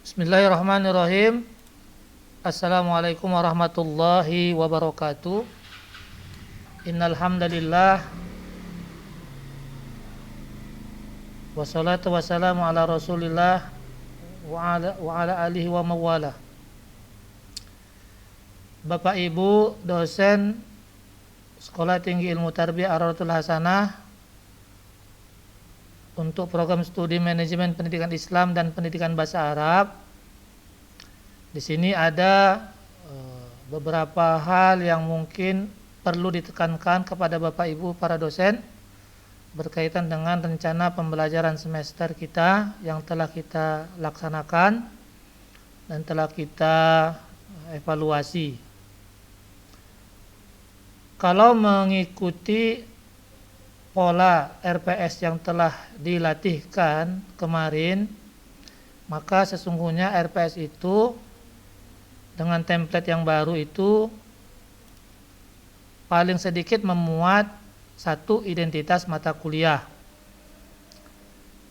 Bismillahirrahmanirrahim. Assalamualaikum warahmatullahi wabarakatuh. Innal hamdalillah wassalatu wassalamu ala Rasulillah wa ala alihi wa mawala. Bapak Ibu dosen Sekolah Tinggi Ilmu Tarbiyah Ar-Raudhatul Hasanah untuk program studi manajemen pendidikan Islam dan pendidikan bahasa Arab. Di sini ada beberapa hal yang mungkin perlu ditekankan kepada Bapak Ibu para dosen berkaitan dengan rencana pembelajaran semester kita yang telah kita laksanakan dan telah kita evaluasi. Kalau mengikuti pola RPS yang telah dilatihkan kemarin, maka sesungguhnya RPS itu dengan template yang baru itu paling sedikit memuat satu identitas mata kuliah.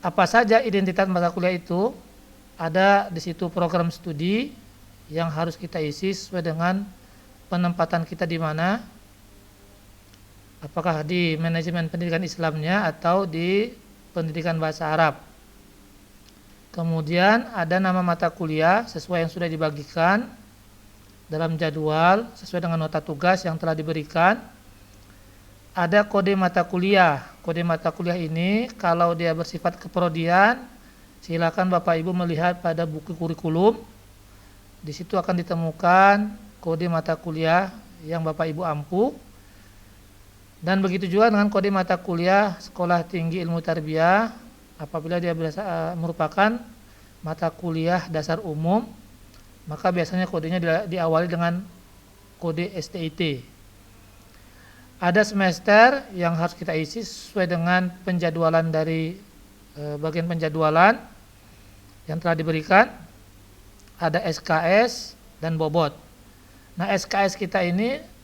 Apa saja identitas mata kuliah itu? Ada di situ program studi yang harus kita isi sesuai dengan penempatan kita di mana. Apakah di manajemen pendidikan Islamnya atau di pendidikan bahasa Arab. Kemudian ada nama mata kuliah sesuai yang sudah dibagikan dalam jadwal sesuai dengan nota tugas yang telah diberikan. Ada kode mata kuliah. Kode mata kuliah ini kalau dia bersifat keprodian, silakan Bapak Ibu melihat pada buku kurikulum. Di situ akan ditemukan kode mata kuliah yang Bapak Ibu ampu. Dan begitu juga dengan kode mata kuliah Sekolah Tinggi Ilmu Tarbiyah apabila dia merupakan mata kuliah dasar umum, maka biasanya kodenya diawali dengan kode STIT. Ada semester yang harus kita isi sesuai dengan penjadwalan dari bagian penjadwalan yang telah diberikan. Ada SKS dan bobot. Nah, SKS kita ini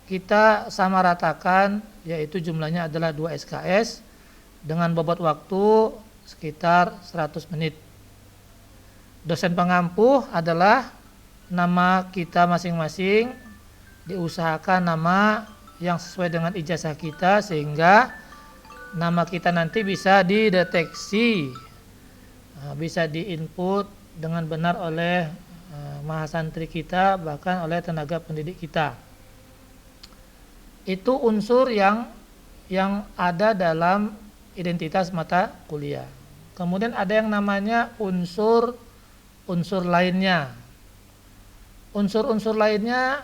kita sama ratakan, yaitu jumlahnya adalah 2 SKS dengan bobot waktu sekitar 100 menit. Dosen pengampu adalah nama kita masing-masing, diusahakan nama yang sesuai dengan ijazah kita sehingga nama kita nanti bisa dideteksi, bisa diinput dengan benar oleh mahasantri kita, bahkan oleh tenaga pendidik kita. Itu unsur yang ada dalam identitas mata kuliah. Kemudian ada yang namanya unsur lainnya. Unsur lainnya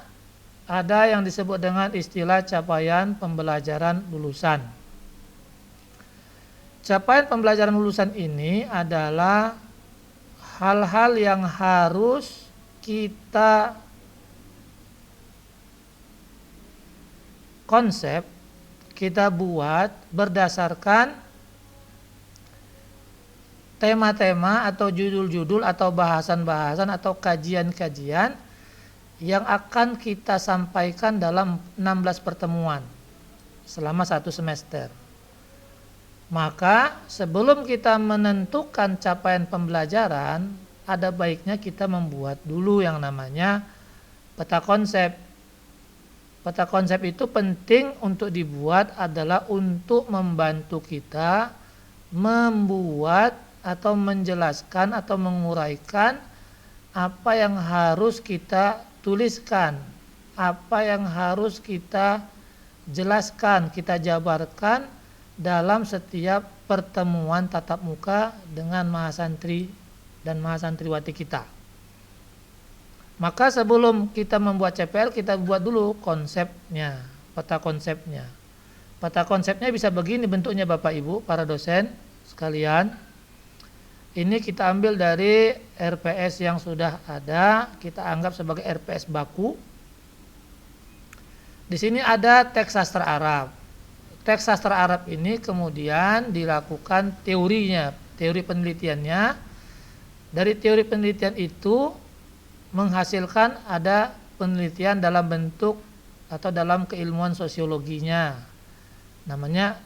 ada yang disebut dengan istilah capaian pembelajaran lulusan. Capaian pembelajaran lulusan ini adalah hal-hal yang harus kita konsep kita buat berdasarkan tema-tema atau judul-judul atau bahasan-bahasan atau kajian-kajian yang akan kita sampaikan dalam 16 pertemuan selama 1 semester. Maka sebelum kita menentukan capaian pembelajaran, ada baiknya kita membuat dulu yang namanya peta konsep. Peta konsep itu penting untuk dibuat adalah untuk membantu kita membuat atau menjelaskan atau menguraikan apa yang harus kita tuliskan, apa yang harus kita jelaskan, kita jabarkan dalam setiap pertemuan tatap muka dengan mahasantri dan mahasantriwati kita. Maka sebelum kita membuat CPL, kita buat dulu konsepnya, peta konsepnya. Peta konsepnya bisa begini bentuknya Bapak Ibu, para dosen sekalian. Ini kita ambil dari RPS yang sudah ada, kita anggap sebagai RPS baku. Di sini ada teks sastra Arab. Teks sastra Arab ini kemudian dilakukan teorinya, teori penelitiannya. Dari teori penelitian itu menghasilkan ada penelitian dalam bentuk atau dalam keilmuan sosiologinya, namanya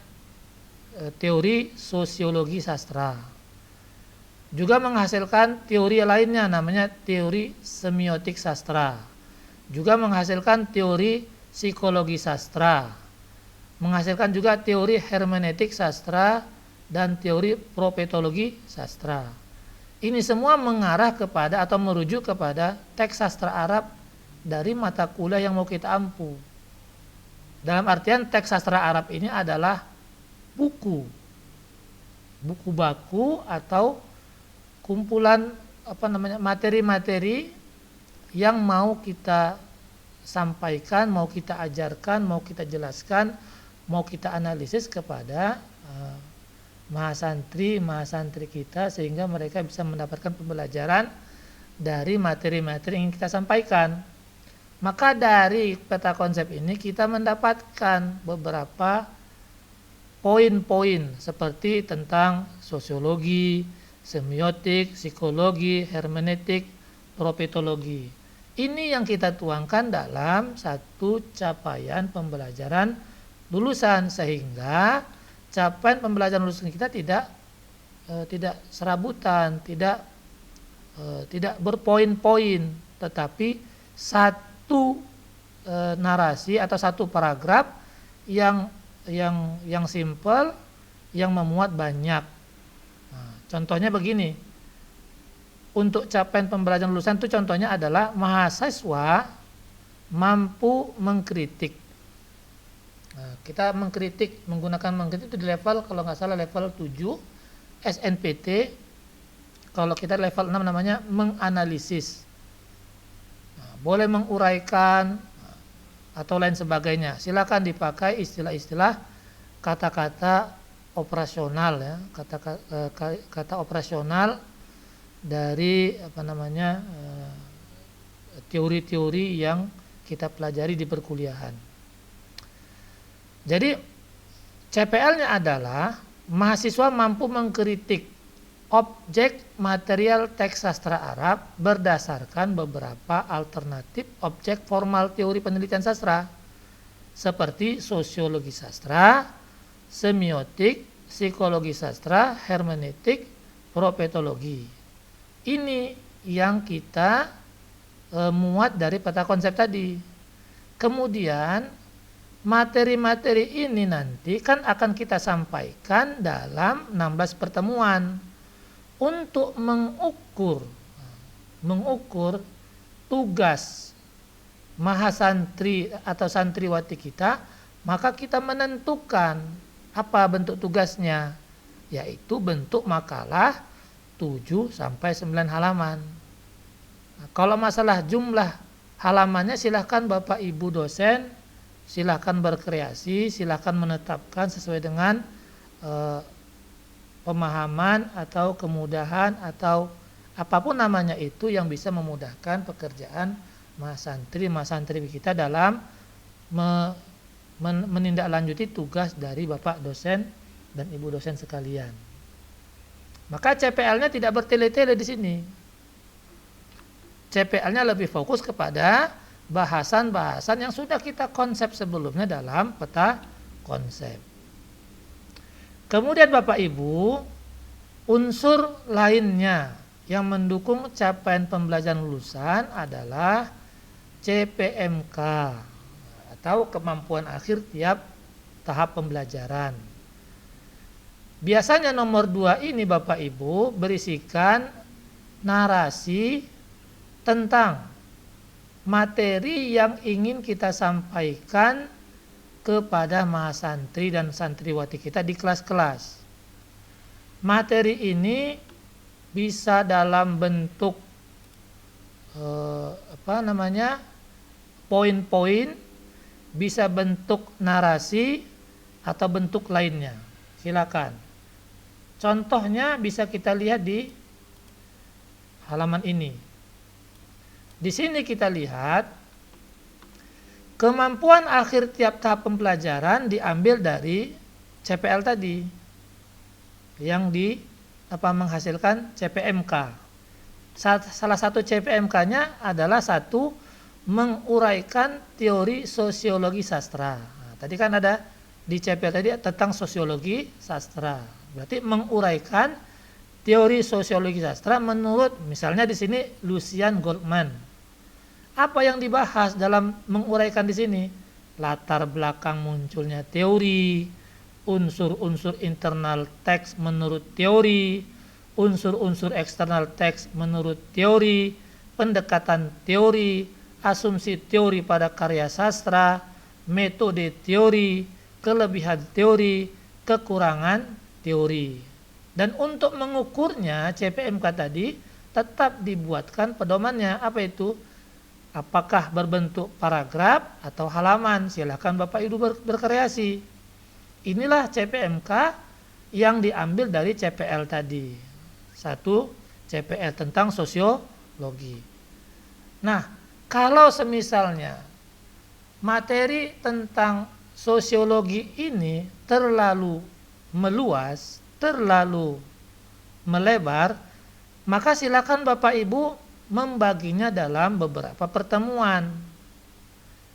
teori sosiologi sastra. Juga menghasilkan teori lainnya namanya teori semiotik sastra. Juga menghasilkan teori psikologi sastra. Menghasilkan juga teori hermeneutik sastra dan teori propetologi sastra. Ini semua mengarah kepada atau merujuk kepada teks sastra Arab dari mata kuliah yang mau kita ampu. Dalam artian teks sastra Arab ini adalah buku baku atau kumpulan materi-materi yang mau kita sampaikan, mau kita ajarkan, mau kita jelaskan, mau kita analisis kepada mahasantri kita sehingga mereka bisa mendapatkan pembelajaran dari materi-materi yang kita sampaikan. Maka dari peta konsep ini kita mendapatkan beberapa poin-poin seperti tentang sosiologi, semiotik, psikologi, hermeneutik, propetologi. Ini yang kita tuangkan dalam satu capaian pembelajaran lulusan sehingga capaian pembelajaran lulusan kita tidak serabutan, tidak berpoin-poin, tetapi satu narasi atau satu paragraf yang simple yang memuat banyak. Nah, contohnya begini. Untuk capaian pembelajaran lulusan itu contohnya adalah mahasiswa mampu mengkritik. Nah, kita menggunakan mengkritik itu di level kalau nggak salah level 7 SNPT. Kalau kita level 6 namanya menganalisis. Nah, boleh menguraikan atau lain sebagainya. Silakan dipakai istilah-istilah kata-kata operasional ya, kata operasional dari teori-teori yang kita pelajari di perkuliahan. Jadi CPL-nya adalah mahasiswa mampu mengkritik objek material teks sastra Arab berdasarkan beberapa alternatif objek formal teori penelitian sastra seperti sosiologi sastra, semiotik, psikologi sastra, hermeneutik, propetologi. Ini yang kita muat dari peta konsep tadi. Kemudian materi-materi ini nanti kan akan kita sampaikan dalam 16 pertemuan untuk mengukur tugas mahasantri atau santriwati kita, maka kita menentukan apa bentuk tugasnya, yaitu bentuk makalah 7 sampai 9 halaman. Nah, kalau masalah jumlah halamannya silahkan Bapak Ibu dosen silahkan berkreasi, silahkan menetapkan sesuai dengan pemahaman atau kemudahan atau apapun namanya itu yang bisa memudahkan pekerjaan mahasantri kita dalam menindaklanjuti tugas dari Bapak dosen dan Ibu dosen sekalian. Maka CPL-nya tidak bertele-tele di sini. CPL-nya lebih fokus kepada bahasan-bahasan yang sudah kita konsep sebelumnya dalam peta konsep. Kemudian Bapak Ibu, unsur lainnya yang mendukung capaian pembelajaran lulusan adalah CPMK atau kemampuan akhir tiap tahap pembelajaran. Biasanya nomor 2 ini Bapak Ibu berisikan narasi tentang materi yang ingin kita sampaikan kepada mahasantri dan santriwati kita di kelas-kelas. Materi ini bisa dalam bentuk poin-poin, bisa bentuk narasi atau bentuk lainnya. Silakan. Contohnya bisa kita lihat di halaman ini. Di sini kita lihat kemampuan akhir tiap tahap pembelajaran diambil dari CPL tadi yang menghasilkan CPMK. Salah satu CPMK-nya adalah satu menguraikan teori sosiologi sastra. Nah, tadi kan ada di CPL tadi tentang sosiologi sastra. Berarti menguraikan teori sosiologi sastra menurut misalnya di sini Lucian Goldman. Apa yang dibahas dalam menguraikan di sini? Latar belakang munculnya teori, unsur-unsur internal teks menurut teori, unsur-unsur eksternal teks menurut teori, pendekatan teori, asumsi teori pada karya sastra, metode teori, kelebihan teori, kekurangan teori. Dan untuk mengukurnya CPMK tadi tetap dibuatkan pedomannya. Apa itu? Apakah berbentuk paragraf atau halaman? Silakan Bapak Ibu berkreasi. Inilah CPMK yang diambil dari CPL tadi. Satu CPL tentang sosiologi. Nah, kalau semisalnya materi tentang sosiologi ini terlalu meluas, terlalu melebar, maka silakan Bapak Ibu membaginya dalam beberapa pertemuan.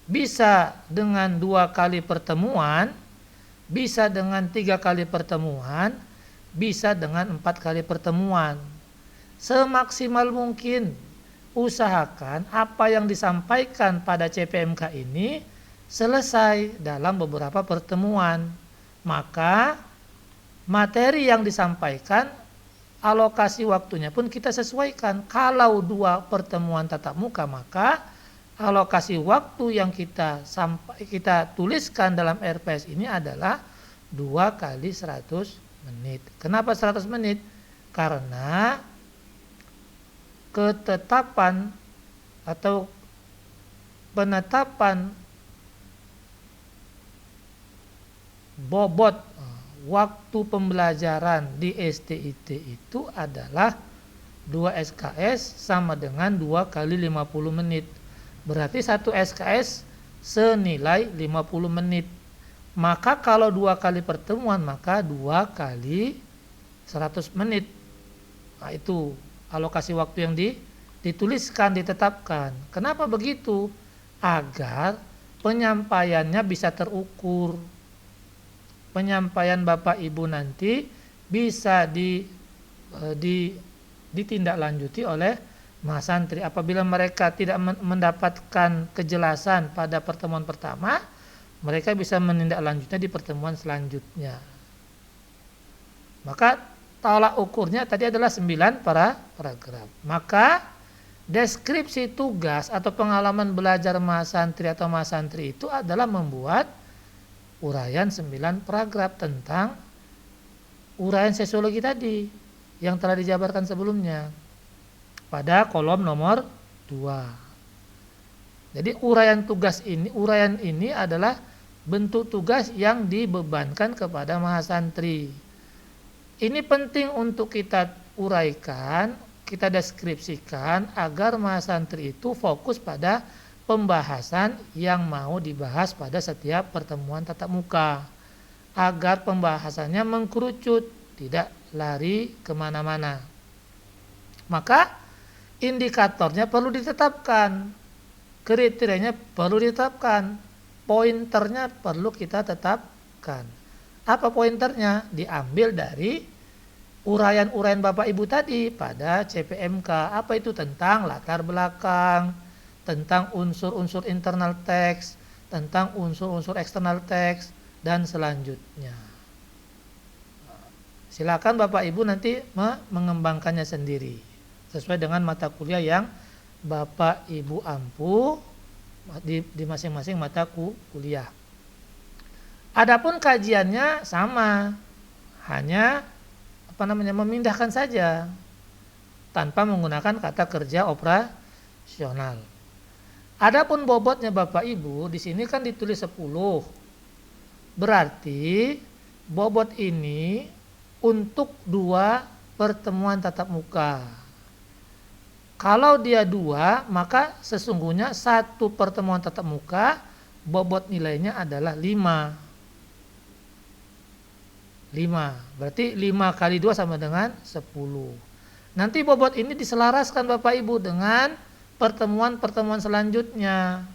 Bisa dengan 2 kali pertemuan, bisa dengan 3 kali pertemuan, bisa dengan 4 kali pertemuan. Semaksimal mungkin usahakan apa yang disampaikan pada CPMK ini selesai dalam beberapa pertemuan. Maka materi yang disampaikan, alokasi waktunya pun kita sesuaikan. Kalau 2 pertemuan tatap muka, maka alokasi waktu yang kita tuliskan dalam RPS ini adalah 2 kali 100 menit. Kenapa 100 menit? Karena ketetapan atau penetapan bobot waktu pembelajaran di STIT itu adalah 2 SKS sama dengan 2 kali 50 menit. Berarti 1 SKS senilai 50 menit. Maka kalau 2 kali pertemuan, maka 2 kali 100 menit. Nah, itu alokasi waktu yang dituliskan, ditetapkan. Kenapa begitu? Agar penyampaiannya bisa terukur. Penyampaian Bapak Ibu nanti bisa ditindaklanjuti oleh mahasantri. Apabila mereka tidak mendapatkan kejelasan pada pertemuan pertama, mereka bisa menindaklanjutnya di pertemuan selanjutnya. Maka tolak ukurnya tadi adalah 9 paragraf. Maka deskripsi tugas atau pengalaman belajar mahasantri atau mahasantri itu adalah membuat uraian 9 paragraf tentang uraian sosiologi tadi yang telah dijabarkan sebelumnya pada kolom nomor 2. Jadi uraian ini adalah bentuk tugas yang dibebankan kepada mahasantri. Ini penting untuk kita uraikan, kita deskripsikan agar mahasantri itu fokus pada pembahasan yang mau dibahas pada setiap pertemuan tatap muka, agar pembahasannya mengkerucut, tidak lari kemana-mana. Maka indikatornya perlu ditetapkan, kriterianya perlu ditetapkan, pointernya perlu kita tetapkan. Apa pointernya? Diambil dari uraian-uraian Bapak Ibu tadi pada CPMK. Apa itu? Tentang latar belakang, tentang unsur-unsur internal teks, tentang unsur-unsur eksternal teks, dan selanjutnya. Silakan Bapak Ibu nanti mengembangkannya sendiri sesuai dengan mata kuliah yang Bapak Ibu ampu di masing-masing mata kuliah. Adapun kajiannya sama, hanya memindahkan saja tanpa menggunakan kata kerja operasional. Adapun bobotnya Bapak Ibu di sini kan ditulis 10. Berarti bobot ini untuk 2 pertemuan tatap muka. Kalau dia 2, maka sesungguhnya 1 pertemuan tatap muka bobot nilainya adalah 5. Berarti 5 kali 2 sama dengan 10. Nanti bobot ini diselaraskan Bapak Ibu dengan pertemuan-pertemuan selanjutnya.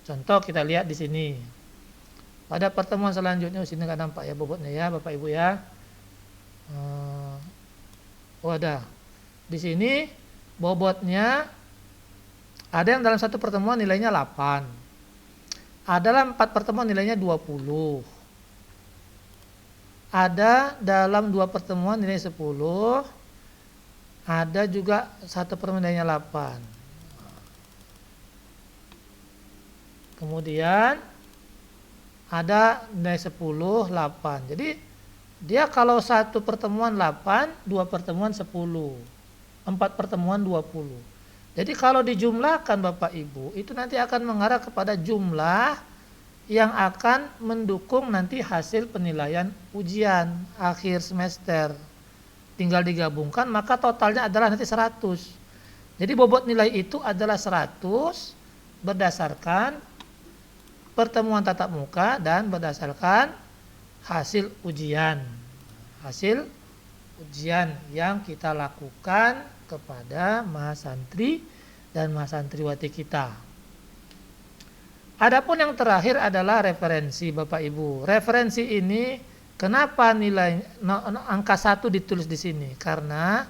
Contoh kita lihat di sini. Pada pertemuan selanjutnya, sini nggak nampak ya bobotnya ya Bapak Ibu ya. Oh, ada. Di sini bobotnya ada yang dalam satu pertemuan nilainya 8. Ada dalam 4 pertemuan nilainya 20. Ada dalam 2 pertemuan nilai 10. Ada juga satu pertemuan nilainya 8. Kemudian ada nilai 10, 8. Jadi dia kalau satu pertemuan 8, 2 pertemuan 10, 4 pertemuan 20. Jadi kalau dijumlahkan Bapak Ibu, itu nanti akan mengarah kepada jumlah yang akan mendukung nanti hasil penilaian ujian akhir semester. Tinggal digabungkan, maka totalnya adalah nanti 100. Jadi bobot nilai itu adalah 100 berdasarkan pertemuan tatap muka dan berdasarkan hasil ujian. Hasil ujian yang kita lakukan kepada mahasantri dan mahasantriwati kita. Adapun yang terakhir adalah referensi Bapak Ibu. Referensi ini kenapa nilai angka 1 ditulis di sini? Karena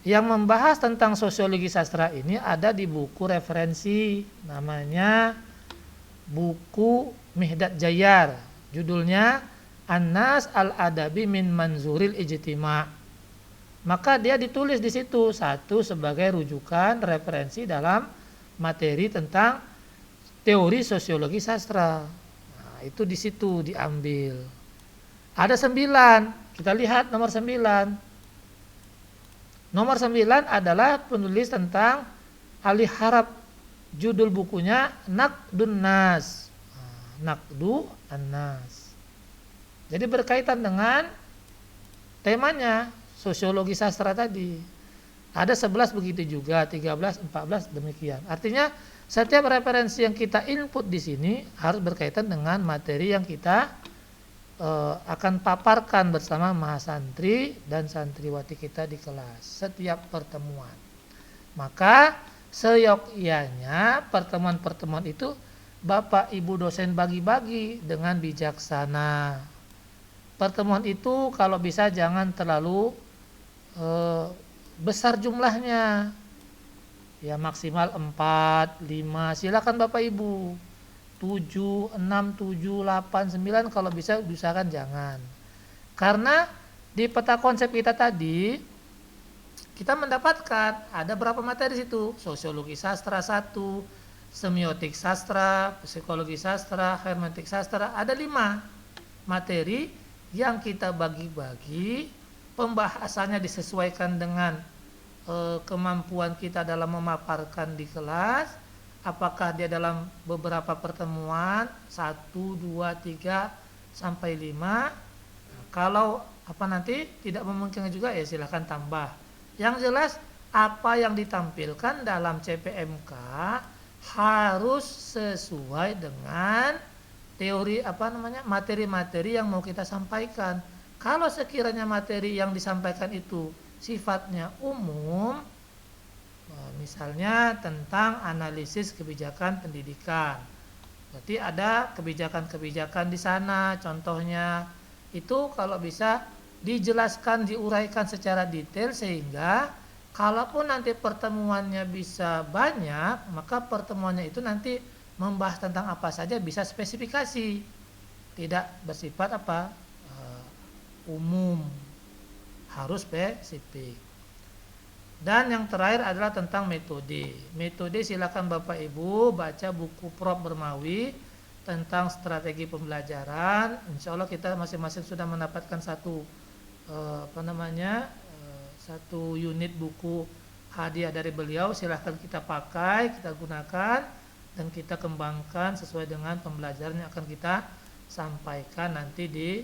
yang membahas tentang sosiologi sastra ini ada di buku referensi, namanya buku Mihdad Jayar, judulnya An-Nas al-Adabi min Manzuril Ijtima'. Maka dia ditulis di situ satu sebagai rujukan referensi dalam materi tentang teori sosiologi sastra. Nah, itu di situ diambil. Ada 9. Kita lihat nomor 9. Nomor 9 adalah penulis tentang alih harap. Judul bukunya Naqdun Nas. Naqdu An-Nas. Jadi berkaitan dengan temanya sosiologi sastra tadi. Ada 11 begitu juga, 13, 14 demikian. Artinya setiap referensi yang kita input di sini harus berkaitan dengan materi yang kita akan paparkan bersama mahasantri dan santriwati kita di kelas setiap pertemuan. Maka seyogyanya pertemuan-pertemuan itu Bapak Ibu dosen bagi-bagi dengan bijaksana. Pertemuan itu kalau bisa jangan terlalu besar jumlahnya. Ya maksimal 4, 5, silakan Bapak Ibu. 7, 6, 7, 8, 9 kalau bisa usahakan jangan. Karena di peta konsep kita tadi kita mendapatkan ada berapa materi situ? Sosiologi sastra 1, semiotik sastra, psikologi sastra, hermeneutik sastra, ada 5 materi yang kita bagi-bagi, pembahasannya disesuaikan dengan kemampuan kita dalam memaparkan di kelas. Apakah dia dalam beberapa pertemuan 1, 2, 3 sampai 5. Kalau nanti tidak memungkinkan juga ya silahkan tambah. Yang jelas apa yang ditampilkan dalam CPMK harus sesuai dengan teori materi-materi yang mau kita sampaikan. Kalau sekiranya materi yang disampaikan itu sifatnya umum, misalnya tentang analisis kebijakan pendidikan, berarti ada kebijakan-kebijakan di sana, contohnya itu kalau bisa dijelaskan, diuraikan secara detail sehingga kalaupun nanti pertemuannya bisa banyak, maka pertemuannya itu nanti membahas tentang apa saja bisa spesifikasi, tidak bersifat umum, harus spesifik. Dan yang terakhir adalah tentang metode. Metode silakan Bapak Ibu baca buku Prof. Bermawi tentang strategi pembelajaran. Insya Allah kita masing-masing sudah mendapatkan satu unit buku hadiah dari beliau. Silahkan kita pakai, kita gunakan dan kita kembangkan sesuai dengan pembelajaran yang akan kita sampaikan nanti di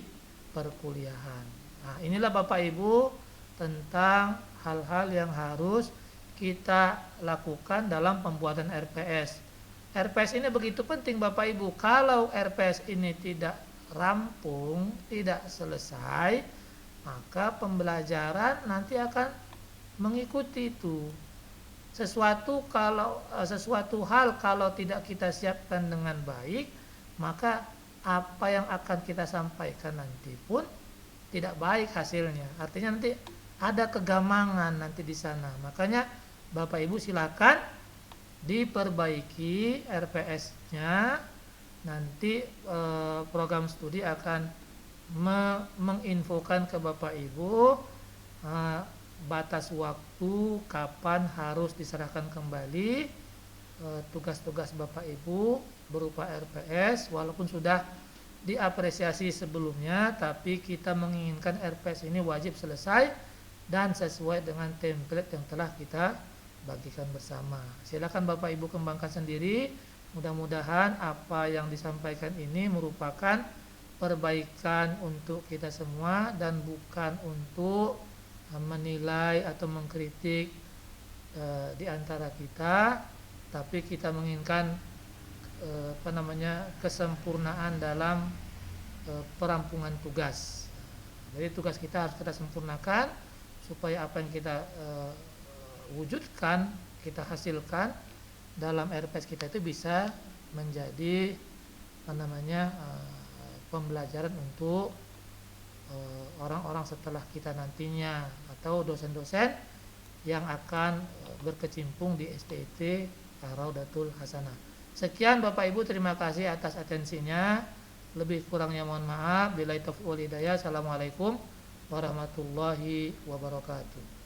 perkuliahan. Nah, inilah Bapak Ibu tentang hal-hal yang harus kita lakukan dalam pembuatan RPS. RPS ini begitu penting Bapak Ibu. Kalau RPS ini tidak rampung, tidak selesai, maka pembelajaran nanti akan mengikuti itu. Sesuatu hal kalau tidak kita siapkan dengan baik, maka apa yang akan kita sampaikan nanti pun tidak baik hasilnya. Artinya nanti ada kegamangan nanti di sana. Makanya Bapak Ibu silakan diperbaiki RPS-nya. Nanti program studi akan menginfokan ke Bapak Ibu batas waktu kapan harus diserahkan kembali tugas-tugas Bapak Ibu berupa RPS. Walaupun sudah diapresiasi sebelumnya, tapi kita menginginkan RPS ini wajib selesai dan sesuai dengan template yang telah kita bagikan bersama. Silakan Bapak Ibu kembangkan sendiri. Mudah-mudahan apa yang disampaikan ini merupakan perbaikan untuk kita semua dan bukan untuk menilai atau mengkritik di antara kita, tapi kita menginginkan kesempurnaan dalam perampungan tugas. Jadi tugas kita harus kita sempurnakan supaya apa yang kita wujudkan, kita hasilkan dalam RPS kita itu bisa menjadi pembelajaran untuk orang-orang setelah kita nantinya atau dosen-dosen yang akan berkecimpung di STIT Raudatul Hasanah. Sekian Bapak Ibu, terima kasih atas atensinya. Lebih kurangnya mohon maaf. Billahi taufiq wal hidayah. Assalamualaikum warahmatullahi wabarakatuh.